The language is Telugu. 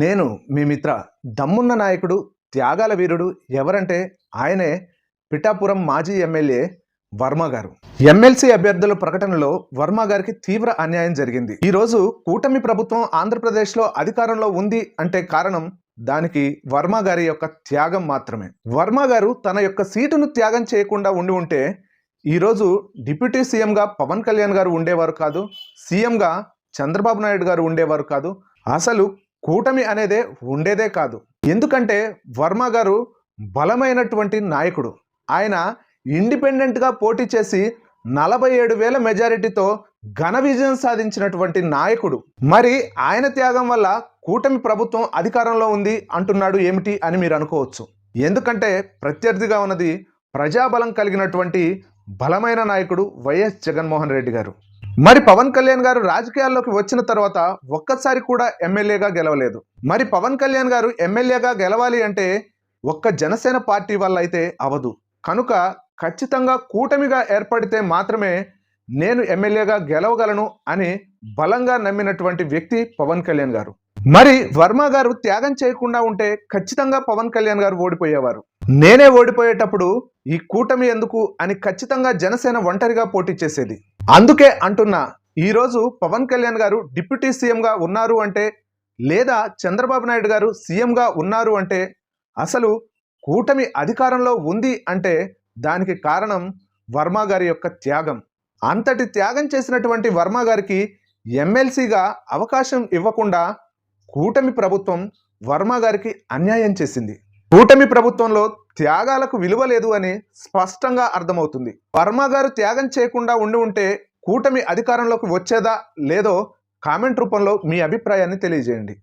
నేను మీ మిత్ర దమ్మున్న నాయకుడు త్యాగాల వీరుడు ఎవరంటే ఆయనే పిఠాపురం మాజీ ఎమ్మెల్యే వర్మ గారు. ఎమ్మెల్సీ అభ్యర్థుల ప్రకటనలో వర్మ గారికి తీవ్ర అన్యాయం జరిగింది. ఈరోజు కూటమి ప్రభుత్వం ఆంధ్రప్రదేశ్లో అధికారంలో ఉంది అంటే కారణం దానికి వర్మ గారి యొక్క త్యాగం మాత్రమే. వర్మ గారు తన యొక్క సీటును త్యాగం చేయకుండా ఉంటే ఈరోజు డిప్యూటీ సీఎంగా పవన్ కళ్యాణ్ గారు ఉండేవారు కాదు, సీఎంగా చంద్రబాబు నాయుడు గారు ఉండేవారు కాదు, అసలు కూటమి అనేదే ఉండేదే కాదు. ఎందుకంటే వర్మ గారు బలమైనటువంటి నాయకుడు. ఆయన ఇండిపెండెంట్గా పోటీ చేసి 47,000 మెజారిటీతో ఘన విజయం సాధించినటువంటి నాయకుడు. మరి ఆయన త్యాగం వల్ల కూటమి ప్రభుత్వం అధికారంలో ఉంది అంటున్నాడు ఏమిటి అని మీరు అనుకోవచ్చు. ఎందుకంటే ప్రత్యర్థిగా ఉన్నది ప్రజాబలం కలిగినటువంటి బలమైన నాయకుడు వైఎస్ జగన్మోహన్ రెడ్డి గారు. మరి పవన్ కళ్యాణ్ గారు రాజకీయాల్లోకి వచ్చిన తర్వాత ఒక్కసారి కూడా ఎమ్మెల్యేగా గెలవలేదు. మరి పవన్ కళ్యాణ్ గారు ఎమ్మెల్యేగా గెలవాలి అంటే ఒక్క జనసేన పార్టీ వల్ల అయితే అవదు. కనుక ఖచ్చితంగా కూటమిగా ఏర్పడితే మాత్రమే నేను ఎమ్మెల్యేగా గెలవగలను అని బలంగా నమ్మినటువంటి వ్యక్తి పవన్ కళ్యాణ్ గారు. మరి వర్మ గారు త్యాగం చేయకుండా ఉంటే ఖచ్చితంగా పవన్ కళ్యాణ్ గారు ఓడిపోయేవారు. నేనే ఓడిపోయేటప్పుడు ఈ కూటమి ఎందుకు అని ఖచ్చితంగా జనసేన ఒంటరిగా పోటీ చేసేది. అందుకే అంటున్నా, ఈరోజు పవన్ కళ్యాణ్ గారు డిప్యూటీ సీఎంగా ఉన్నారు అంటే, లేదా చంద్రబాబు నాయుడు గారు సీఎంగా ఉన్నారు అంటే, అసలు కూటమి అధికారంలో ఉంది అంటే దానికి కారణం వర్మ గారి యొక్క త్యాగం. అంతటి త్యాగం చేసినటువంటి వర్మ గారికి ఎమ్మెల్సీగా అవకాశం ఇవ్వకుండా కూటమి ప్రభుత్వం వర్మ గారికి అన్యాయం చేసింది. కూటమి ప్రభుత్వంలో త్యాగాలకు విలువ లేదు అని స్పష్టంగా అర్థమవుతుంది. వర్మ గారు త్యాగం చేయకుండా ఉంటే కూటమి అధికారంలోకి వచ్చేదా లేదో కామెంట్ రూపంలో మీ అభిప్రాయాన్ని తెలియజేయండి.